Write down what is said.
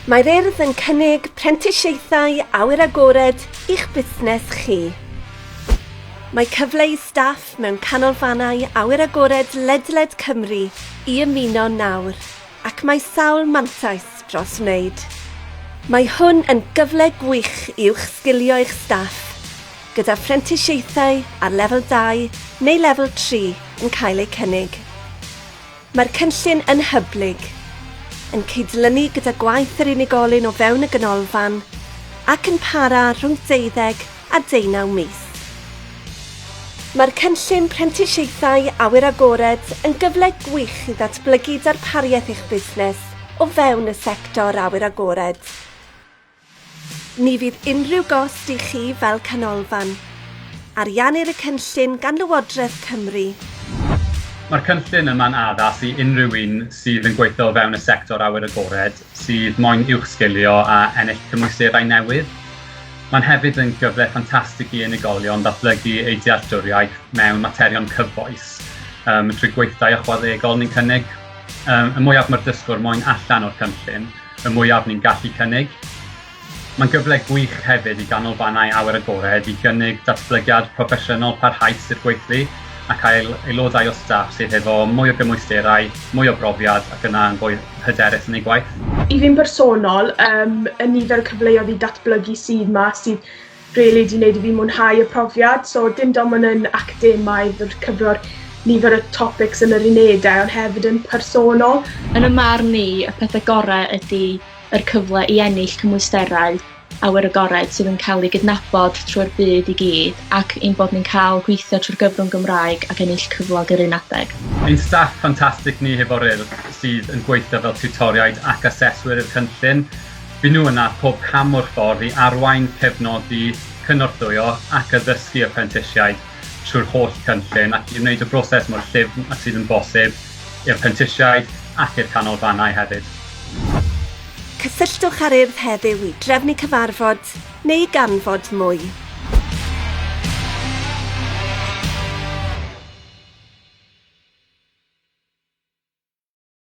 Mae'r urdd yn cynnig prentisiaethau awyr agored i'ch busnes chi. Mae cyfle i staff mewn canolfannau awyr agored ledled Cymru i ymuno nawr, ac mae sawl mantais dros wneud. Mae hwn yn gyfle gwych i'ch sgilio eich staff, gyda phrentisiaethau ar lefel 2 neu lefel 3 yn cael eu cynnig. Mae'r cynllun yn hyblyg, yn cydlynu gyda gwaith yr unigolyn o fewn y ganolfan ac yn para rhwng 12 a 19 mis. Mae'r cynllun prentisiaethau awyr agored yn gyfle gwych i ddatblygu darpariaeth eich busnes o fewn y sector awyr agored. Ni fydd unrhyw gost i chi fel canolfan. Ariannir y cynllun gan Lywodraeth Cymru. Mae'r cynllun yma'n addas i unrhyw un sydd yn gweithio fewn y sector awyr agored, sydd moyn uwch sgilio a ennill cymwysterau newydd. Mae'n hefyd yn gyfle ffantastig i unigolion datblygu eu dealltwriaeth mewn materion cyfoes trwy gweithdai ychwanegol ni'n cynnig. Y mwyaf mae'r dysgwr moyn allan o'r cynllun, y mwyaf ni'n gallu cynnig. Mae'n gyfle gwych hefyd i ganolfannau awyr agored i gynnig datblygiad proffesiynol parhaus i'r gweithlu a cael aelodau o staff sydd efo mwy o gymwysterau, mwy o brofiad ac yna'n fwy hyderus yn ei gwaith. I fi'n bersonol, y nifer cyfleoedd i datblygu sydd yma sydd rili wedi gwneud i fi mwynhau y profiad. So dim ond yn academaidd o'r cyfro'r nifer y topics yn yr unedau, ond hefyd yn personol. Yn y marn ni, y pethau gorau ydy yr cyfle i ennill cymwysterau awyr agored sydd yn cael ei gydnabod trwy'r byd i gyd ac ein bod ni'n cael gweithio trwy'r gyfrwng Gymraeg ac ennill cyflog yr un adeg. Ein staff ffantastig ni hefo'r urdd sydd yn gweithio fel tiwtoriaid ac aseswyr i'r cynllun. Fy nhw yna pob cam o'r ffordd i arwain, cefnogi, cynorthwyo ac addysgu y prentisiaid trwy'r holl cynllun ac i wneud y broses mor llyfn a sydd yn bosib i'r prentisiaid ac i'r canolfannau hefyd. Cysylltwch ar urdd heddiw i drefnu cyfarfod neu ganfod mwy.